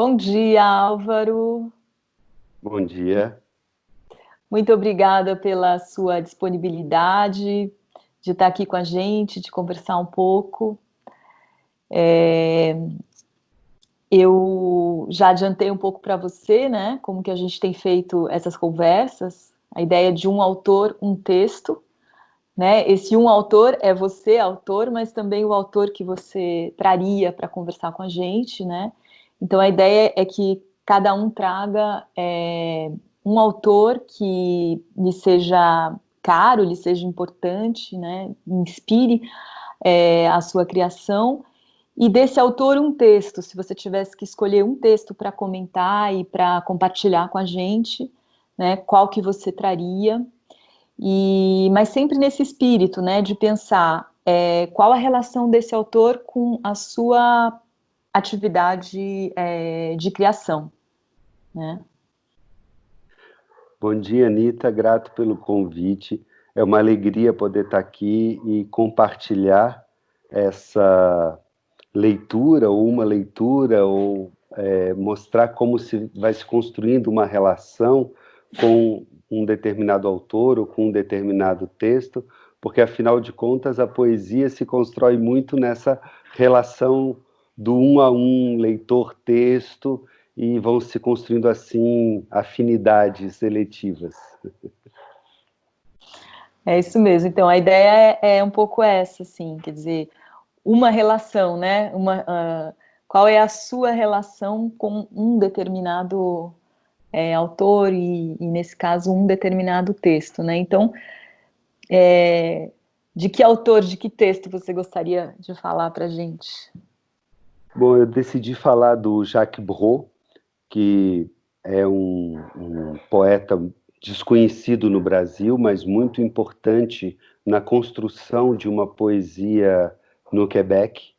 Bom dia, Álvaro. Bom dia. Muito obrigada pela sua disponibilidade de estar aqui com a gente, de conversar um pouco. Eu já adiantei um pouco para você, né, como que a gente tem feito essas conversas, a ideia de um autor, um texto, né? Esse um autor é você, autor, mas também o autor que você traria para conversar com a gente, né? Então a ideia é que cada um traga um autor que lhe seja caro, lhe seja importante, né? Inspire a sua criação. E desse autor um texto, se você tivesse que escolher um texto para comentar e para compartilhar com a gente, né? Qual que você traria? Mas sempre nesse espírito, né, de pensar qual a relação desse autor com a sua atividade de criação, né? Bom dia, Anita. Grato pelo convite. É uma alegria poder estar aqui e compartilhar essa leitura, ou uma leitura, ou mostrar como vai se construindo uma relação com um determinado autor ou com um determinado texto, porque, afinal de contas, a poesia se constrói muito nessa relação do um a um, leitor-texto, e vão se construindo, assim, afinidades seletivas. É isso mesmo. Então, a ideia é um pouco essa, assim, quer dizer, uma relação, né? Qual é a sua relação com um determinado autor e, nesse caso, um determinado texto, né? Então, de que autor, de que texto você gostaria de falar para a gente? Bom, eu decidi falar do Jacques Brel, que é um poeta desconhecido no Brasil, mas muito importante na construção de uma poesia no Quebec.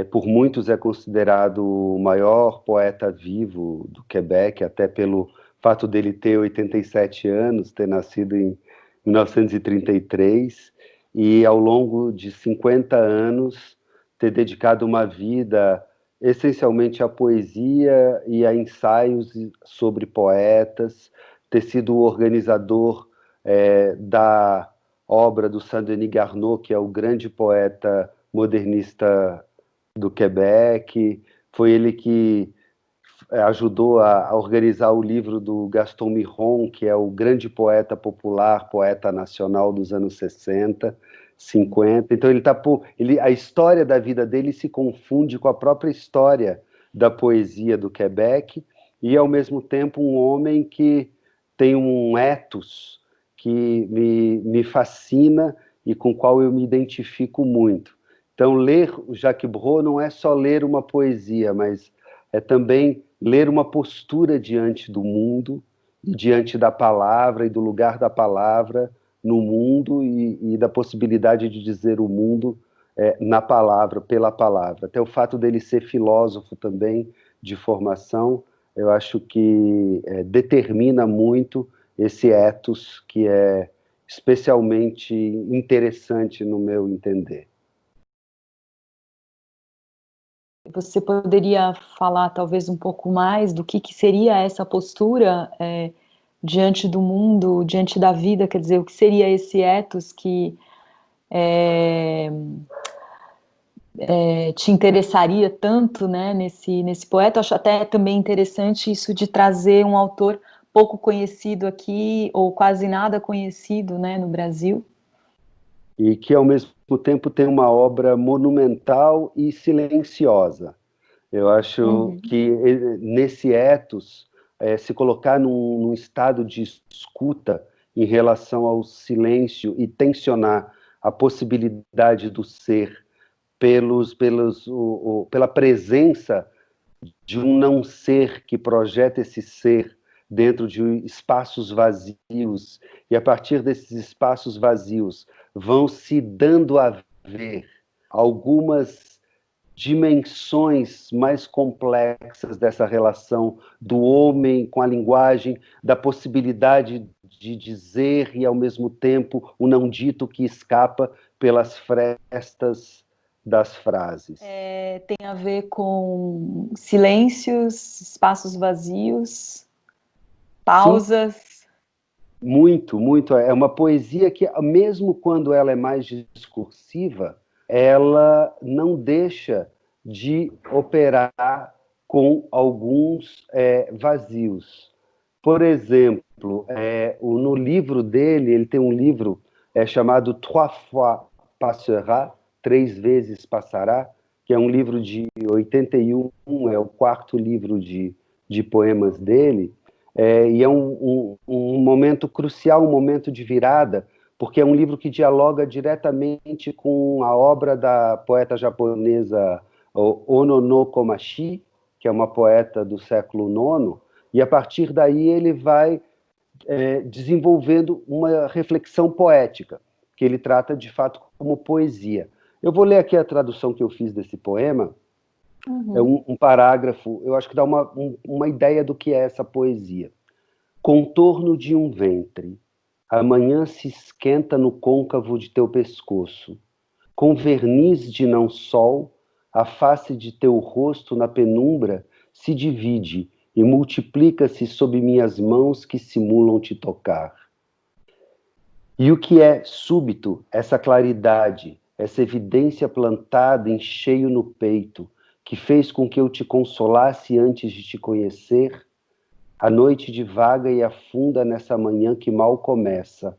Por muitos é considerado o maior poeta vivo do Quebec, até pelo fato dele ter 87 anos, ter nascido em 1933, e ao longo de 50 anos ter dedicado uma vida essencialmente à poesia e a ensaios sobre poetas, ter sido o organizador da obra do Saint-Denis Garneau, que é o grande poeta modernista do Quebec. Foi ele que ajudou a organizar o livro do Gaston Miron, que é o grande poeta popular, poeta nacional dos anos 60, 50. Então a história da vida dele se confunde com a própria história da poesia do Quebec, e ao mesmo tempo um homem que tem um ethos que me fascina e com o qual eu me identifico muito. Então, ler o Jacques Brel não é só ler uma poesia, mas é também ler uma postura diante do mundo, e diante da palavra e do lugar da palavra no mundo, e da possibilidade de dizer o mundo na palavra, pela palavra. Até o fato dele ser filósofo também, de formação, eu acho que determina muito esse ethos que é especialmente interessante no meu entender. Você poderia falar talvez um pouco mais do que seria essa postura diante do mundo, diante da vida, quer dizer, o que seria esse ethos que te interessaria tanto, né, nesse poeta? Eu acho até também interessante isso de trazer um autor pouco conhecido aqui, ou quase nada conhecido, né, no Brasil. E que, ao mesmo tempo, tem uma obra monumental e silenciosa. Eu acho Uhum. que nesse ethos, se colocar num estado de escuta em relação ao silêncio e tensionar a possibilidade do ser pela presença de um não ser que projeta esse ser dentro de espaços vazios, e a partir desses espaços vazios vão se dando a ver algumas dimensões mais complexas dessa relação do homem com a linguagem, da possibilidade de dizer e, ao mesmo tempo, o não dito que escapa pelas frestas das frases. Tem a ver com silêncios, espaços vazios, pausas. Sim, muito, muito. É uma poesia que, mesmo quando ela é mais discursiva, ela não deixa de operar com alguns vazios. Por exemplo, no livro dele, ele tem um livro chamado Trois fois passera, Três vezes passará, que é um livro de 81, é o quarto livro de poemas dele, e é um momento crucial, um momento de virada, porque é um livro que dialoga diretamente com a obra da poeta japonesa Ono no Komachi, que é uma poeta do século IX, e a partir daí ele vai desenvolvendo uma reflexão poética, que ele trata de fato como poesia. Eu vou ler aqui a tradução que eu fiz desse poema, é um parágrafo, eu acho que dá uma ideia do que é essa poesia. Contorno de um ventre, a manhã se esquenta no côncavo de teu pescoço, com verniz de não-sol, a face de teu rosto na penumbra se divide e multiplica-se sob minhas mãos que simulam te tocar. E o que é súbito, essa claridade, essa evidência plantada em cheio no peito, que fez com que eu te consolasse antes de te conhecer? A noite divaga e afunda nessa manhã que mal começa.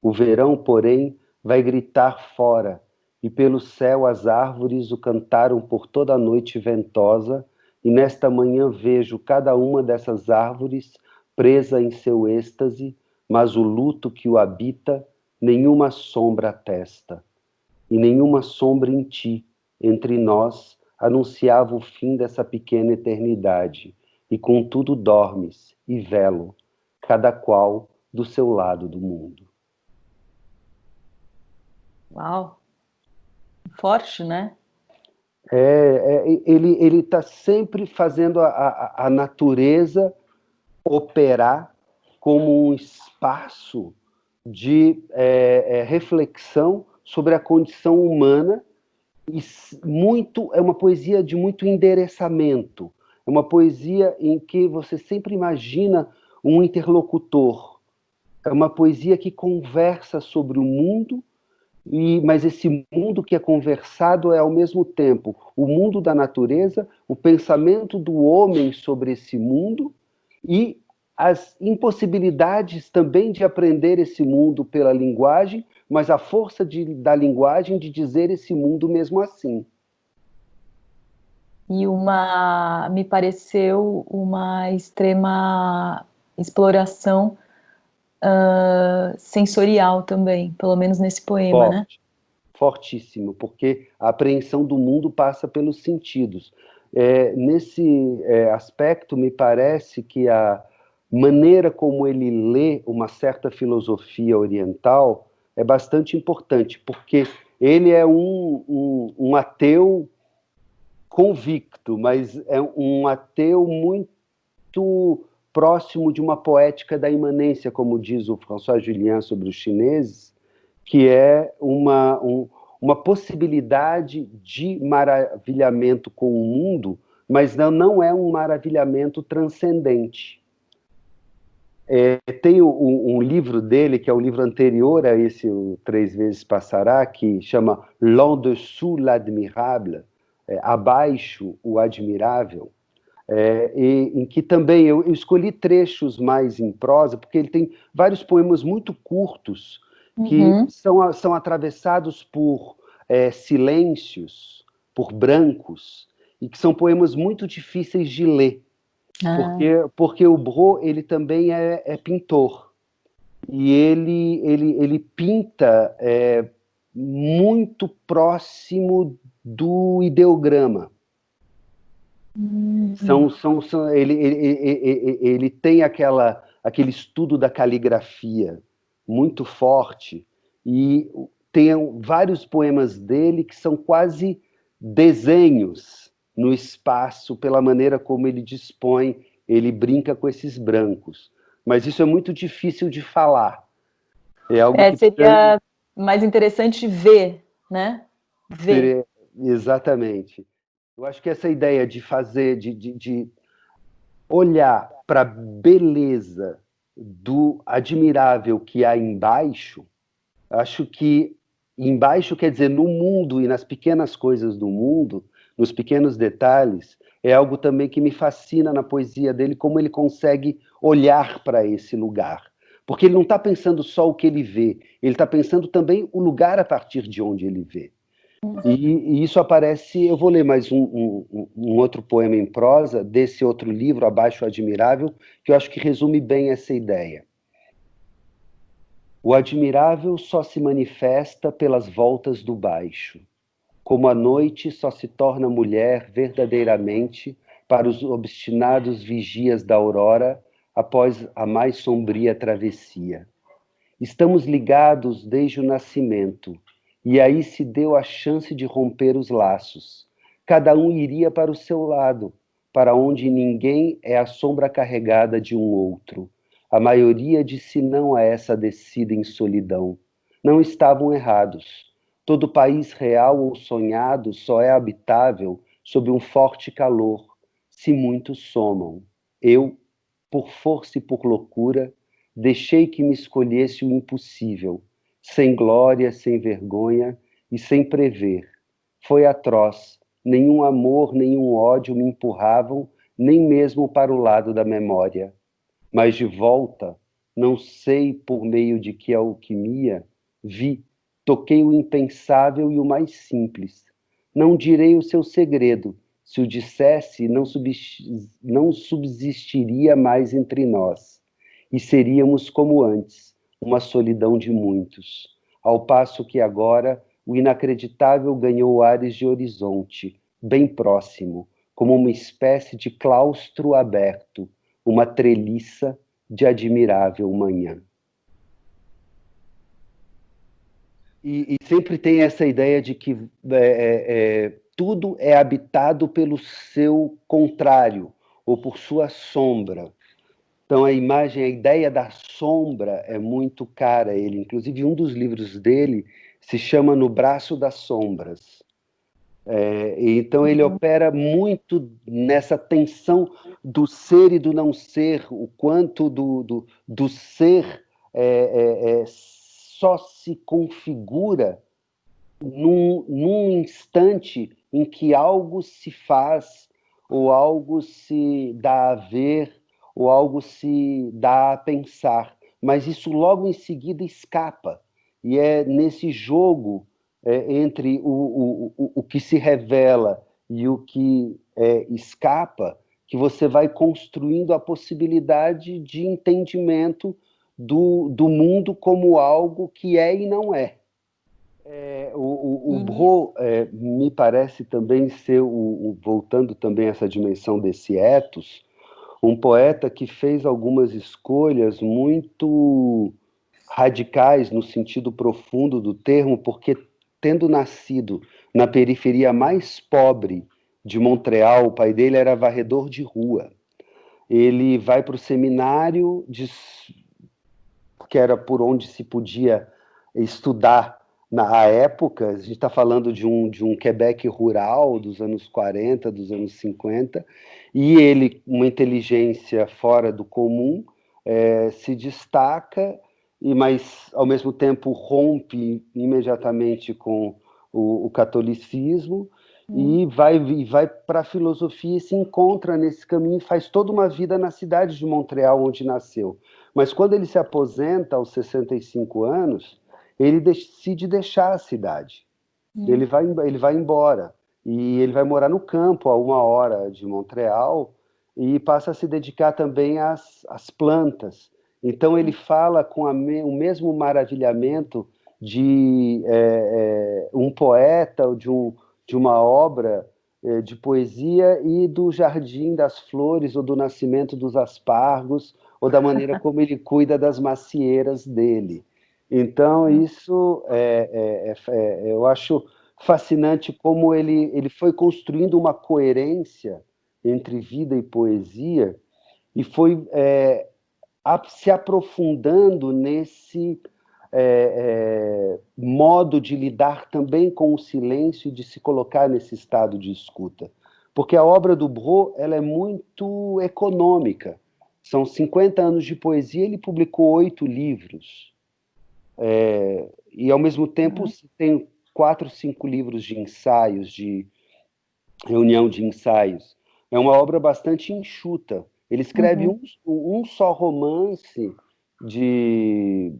O verão, porém, vai gritar fora, e pelo céu as árvores o cantaram por toda a noite ventosa, e nesta manhã vejo cada uma dessas árvores presa em seu êxtase, mas o luto que o habita nenhuma sombra atesta. E nenhuma sombra em ti, entre nós, anunciava o fim dessa pequena eternidade, e contudo dormes, e velo, cada qual do seu lado do mundo. Uau! Forte, né? Ele está sempre fazendo a natureza operar como um espaço de reflexão sobre a condição humana, e é uma poesia de muito endereçamento, é uma poesia em que você sempre imagina um interlocutor, é uma poesia que conversa sobre o mundo, mas esse mundo que é conversado é, ao mesmo tempo, o mundo da natureza, o pensamento do homem sobre esse mundo e as impossibilidades também de aprender esse mundo pela linguagem, mas a força da linguagem de dizer esse mundo mesmo assim. E me pareceu uma extrema exploração sensorial também, pelo menos nesse poema, né? Fortíssimo, porque a apreensão do mundo passa pelos sentidos. Nesse aspecto, me parece que a maneira como ele lê uma certa filosofia oriental é bastante importante, porque ele é um ateu convicto, mas é um ateu muito próximo de uma poética da imanência, como diz o François Julien sobre os chineses, que é uma possibilidade de maravilhamento com o mundo, mas não é um maravilhamento transcendente. Tem um livro dele, que é o livro anterior a esse, o Três Vezes Passará, que chama L'en dessous l'admirable, Abaixo o Admirável, em que também eu escolhi trechos mais em prosa, porque ele tem vários poemas muito curtos, que são atravessados por silêncios, por brancos, e que são poemas muito difíceis de ler, porque o Brault ele também é pintor, e ele pinta muito próximo do ideograma. Ele tem aquele estudo da caligrafia muito forte, e tem vários poemas dele que são quase desenhos no espaço, pela maneira como ele dispõe, ele brinca com esses brancos. Mas isso é muito difícil de falar. É algo que seria mais interessante ver, né? Ver. exatamente. Eu acho que essa ideia de fazer, de olhar para a beleza do admirável que há embaixo, acho que embaixo quer dizer no mundo e nas pequenas coisas do mundo, nos pequenos detalhes, é algo também que me fascina na poesia dele, como ele consegue olhar para esse lugar. Porque ele não está pensando só o que ele vê, ele está pensando também o lugar a partir de onde ele vê. E isso aparece, eu vou ler mais um outro poema em prosa, desse outro livro, Abaixo o Admirável, que eu acho que resume bem essa ideia. O admirável só se manifesta pelas voltas do baixo, como a noite só se torna mulher verdadeiramente para os obstinados vigias da aurora após a mais sombria travessia. Estamos ligados desde o nascimento, e aí se deu a chance de romper os laços. Cada um iria para o seu lado, para onde ninguém é a sombra carregada de um outro. A maioria disse não a essa descida em solidão. Não estavam errados. Todo país real ou sonhado só é habitável sob um forte calor, se muitos somam. Eu, por força e por loucura, deixei que me escolhesse o impossível, sem glória, sem vergonha e sem prever. Foi atroz. Nenhum amor, nenhum ódio me empurravam, nem mesmo para o lado da memória. Mas de volta, não sei por meio de que alquimia, vi, toquei o impensável e o mais simples. Não direi o seu segredo. Se o dissesse, não subsistiria mais entre nós e seríamos como antes, uma solidão de muitos, ao passo que agora o inacreditável ganhou ares de horizonte, bem próximo, como uma espécie de claustro aberto, uma treliça de admirável manhã. E sempre tem essa ideia de que tudo é habitado pelo seu contrário, ou por sua sombra. Então a imagem, a ideia da sombra é muito cara a ele. Inclusive um dos livros dele se chama No Braço das Sombras. Então ele opera muito nessa tensão do ser e do não ser, o quanto do ser só se configura num instante em que algo se faz, ou algo se dá a ver, ou algo se dá a pensar, mas isso logo em seguida escapa. E é nesse jogo entre o que se revela e o que escapa que você vai construindo a possibilidade de entendimento do mundo como algo que é e não é. O Bro me parece também ser, voltando também a essa dimensão desse ethos, um poeta que fez algumas escolhas muito radicais no sentido profundo do termo, porque tendo nascido na periferia mais pobre de Montreal, o pai dele era varredor de rua. Ele vai para o seminário, que era por onde se podia estudar na época. A gente está falando de um Quebec rural dos anos 40, dos anos 50, e ele, uma inteligência fora do comum, se destaca, mas ao mesmo tempo rompe imediatamente com o catolicismo e vai para a filosofia e se encontra nesse caminho, faz toda uma vida na cidade de Montreal, onde nasceu. Mas quando ele se aposenta aos 65 anos, ele decide deixar a cidade. Ele vai embora. E ele vai morar no campo, a 1 hora de Montreal, e passa a se dedicar também às plantas. Então ele fala com o mesmo maravilhamento de um poeta, ou de uma obra de poesia, e do jardim das flores, ou do nascimento dos aspargos, ou da maneira como ele cuida das macieiras dele. Então, isso eu acho fascinante como ele foi construindo uma coerência entre vida e poesia e foi se aprofundando modo de lidar também com o silêncio e de se colocar nesse estado de escuta. Porque a obra do Brault, ela é muito econômica. São 50 anos de poesia, ele publicou 8 livros. E, ao mesmo tempo, tem 4, 5 livros de ensaios, de reunião de ensaios. É uma obra bastante enxuta. Ele escreve um só romance de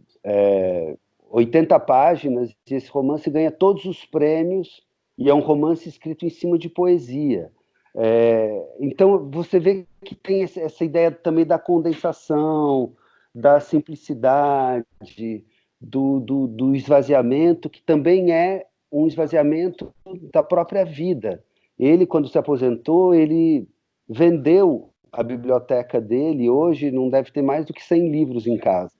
80 páginas, e esse romance ganha todos os prêmios, e é um romance escrito em cima de poesia. Então, você vê que tem essa ideia também da condensação, da simplicidade, do esvaziamento, que também é um esvaziamento da própria vida. Ele, quando se aposentou, ele vendeu a biblioteca dele, hoje não deve ter mais do que 100 livros em casa.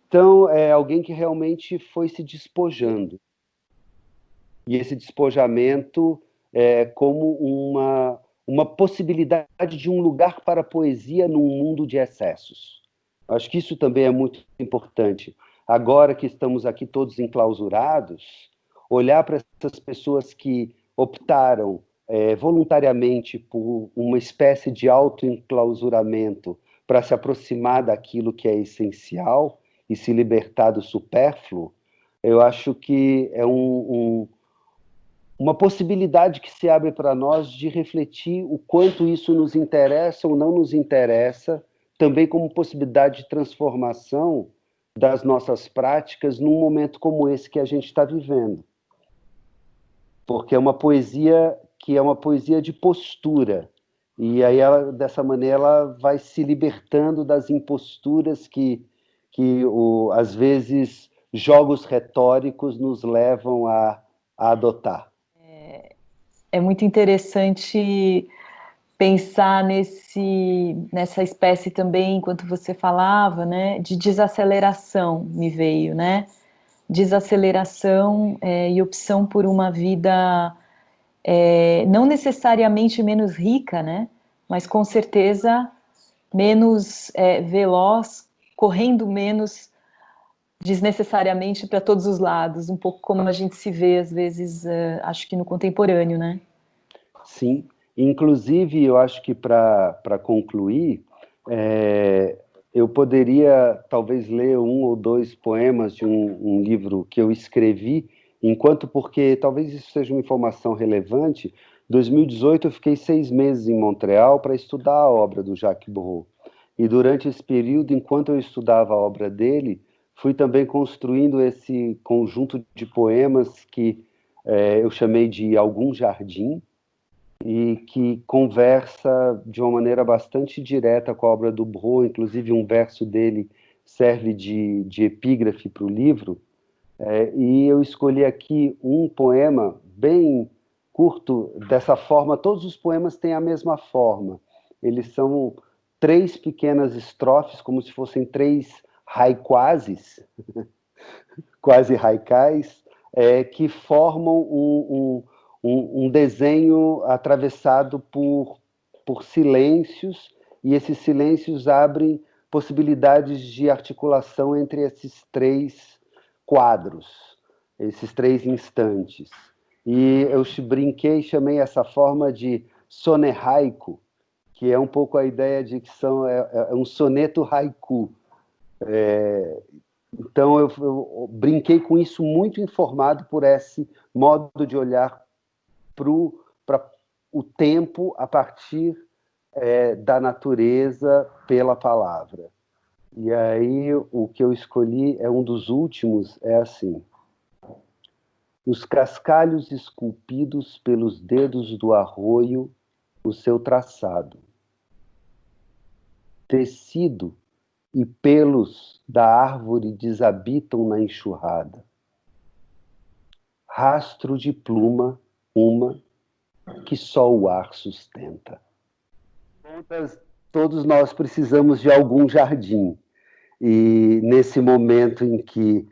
Então, é alguém que realmente foi se despojando. E esse despojamento é como uma possibilidade de um lugar para a poesia num mundo de excessos. Acho que isso também é muito importante. Agora que estamos aqui todos enclausurados, olhar para essas pessoas que optaram voluntariamente por uma espécie de auto-enclausuramento para se aproximar daquilo que é essencial e se libertar do supérfluo, eu acho que é uma possibilidade que se abre para nós de refletir o quanto isso nos interessa ou não nos interessa, também como possibilidade de transformação das nossas práticas num momento como esse que a gente está vivendo. Porque é uma poesia que é uma poesia de postura, e aí, dessa maneira, ela vai se libertando das imposturas que às vezes, jogos retóricos nos levam a adotar. É muito interessante pensar nessa espécie também, enquanto você falava, né, de desaceleração, me veio, né? Desaceleração e opção por uma vida não necessariamente menos rica, né? Mas com certeza menos veloz, correndo menos desnecessariamente para todos os lados, um pouco como a gente se vê às vezes, acho que no contemporâneo, né? Sim, inclusive eu acho que para concluir, eu poderia talvez ler 1 ou 2 poemas de um livro que eu escrevi, porque talvez isso seja uma informação relevante. Em 2018 eu fiquei 6 meses em Montreal para estudar a obra do Jacques Borrault. E durante esse período, enquanto eu estudava a obra dele, fui também construindo esse conjunto de poemas que eu chamei de Algum Jardim, e que conversa de uma maneira bastante direta com a obra do Brault. Inclusive um verso dele serve de epígrafe para o livro, e eu escolhi aqui um poema bem curto. Dessa forma, todos os poemas têm a mesma forma, eles são 3 pequenas estrofes, como se fossem 3 haikwases, quase haikais, que formam um desenho atravessado por silêncios, e esses silêncios abrem possibilidades de articulação entre esses 3 quadros, esses 3 instantes. E eu brinquei e chamei essa forma de sonehaiku, que é um pouco a ideia de que é um soneto haiku. Então, eu brinquei com isso, muito informado por esse modo de olhar para o tempo a partir da natureza pela palavra. E aí, o que eu escolhi é um dos últimos, é assim: os cascalhos esculpidos pelos dedos do arroio, o seu traçado. Tecido e pelos da árvore desabitam na enxurrada. Rastro de pluma, uma que só o ar sustenta. Todos nós precisamos de algum jardim. E nesse momento em que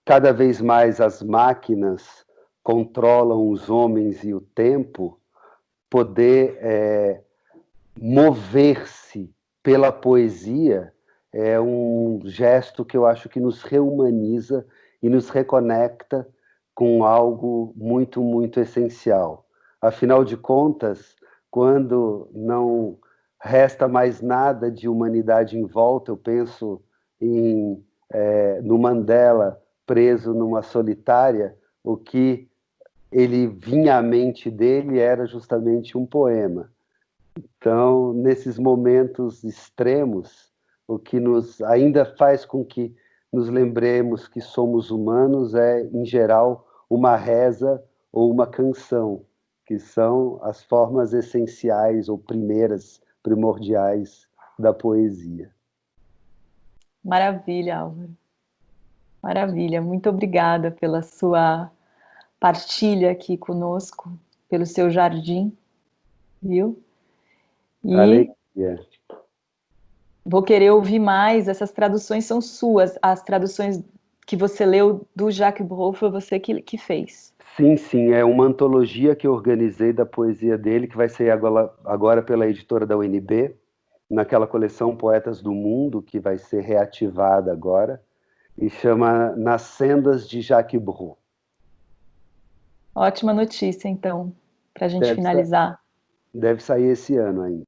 cada vez mais as máquinas controlam os homens e o tempo, poder mover-se pela poesia é um gesto que eu acho que nos reumaniza e nos reconecta com algo muito, muito essencial. Afinal de contas, quando não resta mais nada de humanidade em volta, eu penso no Mandela preso numa solitária, o que ele vinha à mente dele era justamente um poema. Então, nesses momentos extremos, o que nos ainda faz com que nos lembremos que somos humanos é, em geral, uma reza ou uma canção, que são as formas essenciais ou primeiras, primordiais da poesia. Maravilha, Álvaro. Maravilha. Muito obrigada pela sua partilha aqui conosco, pelo seu jardim, viu? E Alegria. vou querer ouvir mais. Essas traduções são suas. As traduções que você leu do Jacques Brel foi você que fez. Sim, sim, é uma antologia que eu organizei da poesia dele, que vai sair agora pela editora da UNB, naquela coleção Poetas do Mundo, que vai ser reativada agora, e chama Nas Sendas de Jacques Brel. Ótima notícia, então, para a gente Deve, finalizar. deve sair esse ano ainda.